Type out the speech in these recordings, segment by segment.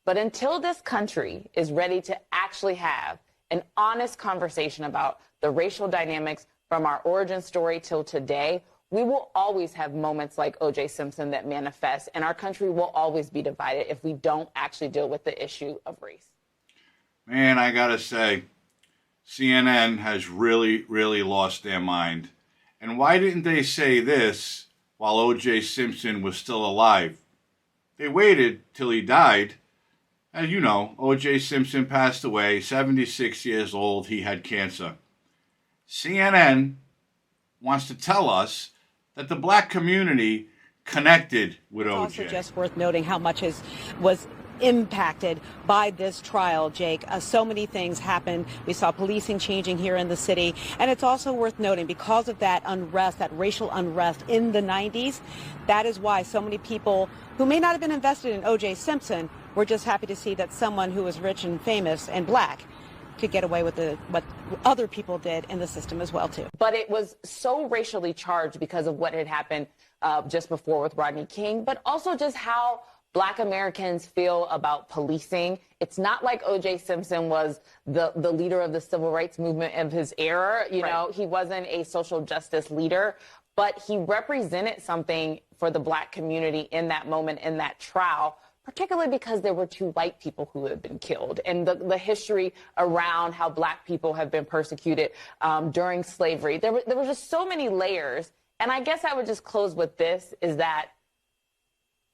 But until this country is ready to actually have an honest conversation about the racial dynamics from our origin story till today, we will always have moments like OJ Simpson that manifest, and our country will always be divided if we don't actually deal with the issue of race. Man, I gotta say, CNN has really, really lost their mind. And why didn't they say this while OJ Simpson was still alive? They waited till he died. As you know, OJ Simpson passed away, 76 years old. He had cancer. CNN wants to tell us that the black community connected with OJ. It's also just worth noting how much was impacted by this trial, Jake. So many things happened. We saw policing changing here in the city. And it's also worth noting, because of that unrest, that racial unrest in the 90s, that is why so many people who may not have been invested in OJ Simpson were just happy to see that someone who was rich and famous and black could get away with what other people did in the system as well, too. But it was so racially charged because of what had happened just before with Rodney King, but also just how Black Americans feel about policing. It's not like OJ Simpson was the leader of the civil rights movement of his era. You know, he wasn't a social justice leader, but he represented something for the black community in that moment, in that trial, particularly because there were two white people who had been killed, and the history around how black people have been persecuted during slavery. There were just so many layers. And I guess I would just close with this, is that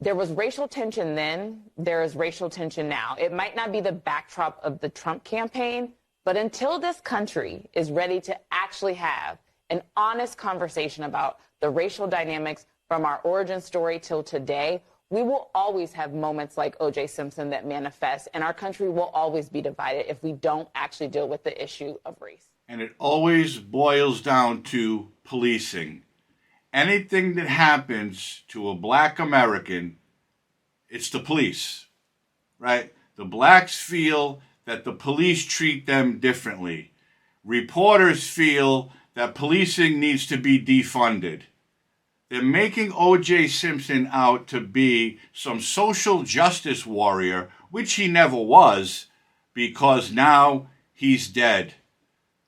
there was racial tension then, there is racial tension now. It might not be the backdrop of the Trump campaign, but until this country is ready to actually have an honest conversation about the racial dynamics from our origin story till today, we will always have moments like OJ Simpson that manifest, and our country will always be divided if we don't actually deal with the issue of race. And it always boils down to policing. Anything that happens to a black American, it's the police, right? The blacks feel that the police treat them differently. Reporters feel that policing needs to be defunded. They're making O.J. Simpson out to be some social justice warrior, which he never was, because now he's dead.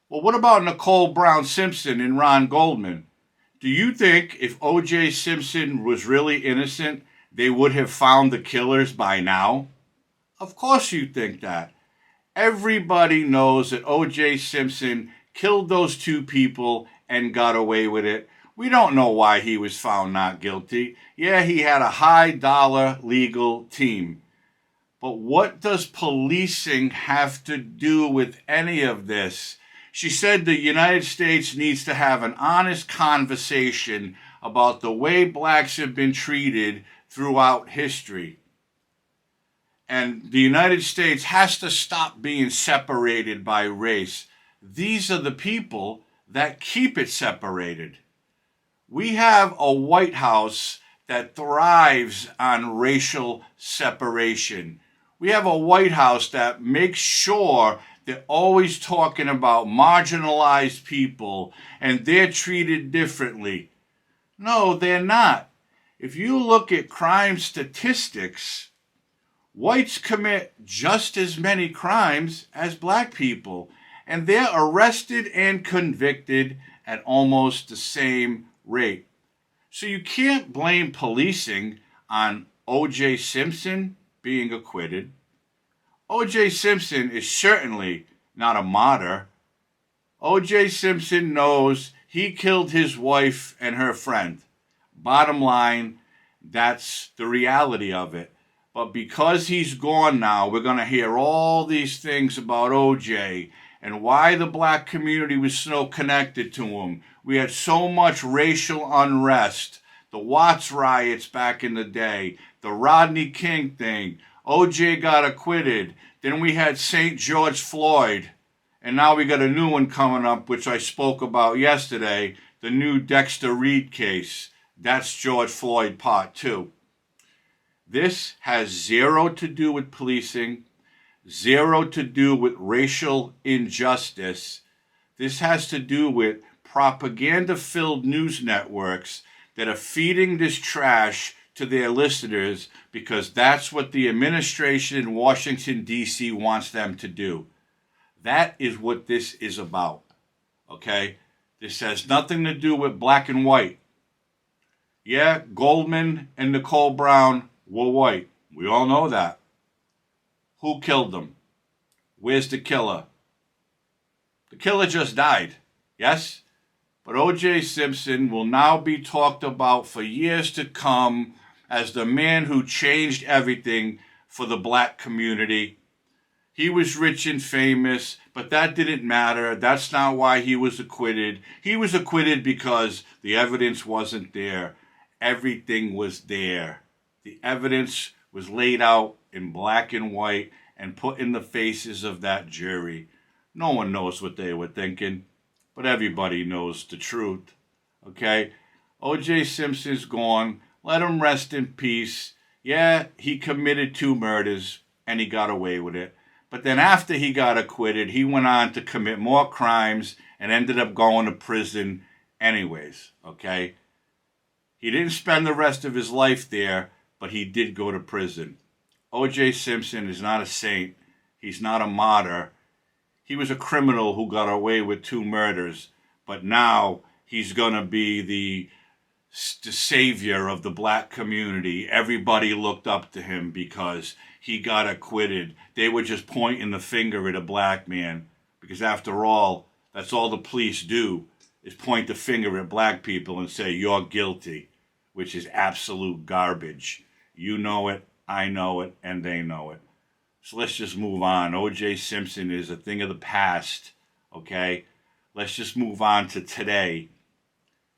Well, what about Nicole Brown Simpson and Ron Goldman? Do you think if O.J. Simpson was really innocent, they would have found the killers by now? Of course you think that. Everybody knows that O.J. Simpson killed those two people and got away with it. We don't know why he was found not guilty. Yeah, he had a high-dollar legal team. But what does policing have to do with any of this? She said the United States needs to have an honest conversation about the way blacks have been treated throughout history. And the United States has to stop being separated by race. These are the people that keep it separated. We have a White House that thrives on racial separation. We have a White House that makes sure they're always talking about marginalized people and they're treated differently. No, they're not. If you look at crime statistics, whites commit just as many crimes as black people, and they're arrested and convicted at almost the same rate. So you can't blame policing on O.J. Simpson being acquitted. O.J. Simpson is certainly not a martyr. O.J. Simpson knows he killed his wife and her friend. Bottom line, that's the reality of it. But because he's gone now, we're going to hear all these things about O.J. and why the black community was so connected to him. We had so much racial unrest. The Watts riots back in the day, the Rodney King thing. O.J. got acquitted. Then we had St. George Floyd. And now we got a new one coming up, which I spoke about yesterday, the new Dexter Reed case. That's George Floyd Part 2. This has zero to do with policing, zero to do with racial injustice. This has to do with propaganda-filled news networks that are feeding this trash to their listeners because that's what the administration in Washington, D.C. wants them to do. That is what this is about, okay? This has nothing to do with black and white. Yeah, Goldman and Nicole Brown were white. We all know that. Who killed them? Where's the killer? The killer just died, yes? But OJ Simpson will now be talked about for years to come as the man who changed everything for the black community. He was rich and famous, but that didn't matter. That's not why he was acquitted. He was acquitted because the evidence wasn't there. Everything was there. The evidence was laid out in black and white and put in the faces of that jury. No one knows what they were thinking, but everybody knows the truth. Okay? OJ Simpson's gone. Let him rest in peace. Yeah, he committed 2 murders and he got away with it. But then after he got acquitted, he went on to commit more crimes and ended up going to prison anyways, okay? He didn't spend the rest of his life there, but he did go to prison. O.J. Simpson is not a saint. He's not a martyr. He was a criminal who got away with 2 murders, but now he's going to be the savior of the black community. Everybody looked up to him because he got acquitted. They were just pointing the finger at a black man because after all, that's all the police do is point the finger at black people and say, you're guilty, which is absolute garbage. You know it, I know it, and they know it. So let's just move on. O.J. Simpson is a thing of the past, okay? Let's just move on to today,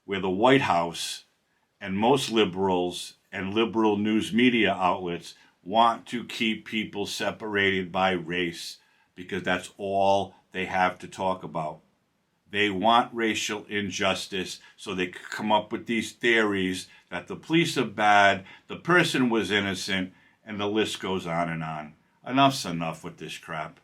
where the White House and most liberals and liberal news media outlets want to keep people separated by race because that's all they have to talk about. They want racial injustice so they can come up with these theories that the police are bad, the person was innocent, and the list goes on and on. Enough's enough with this crap.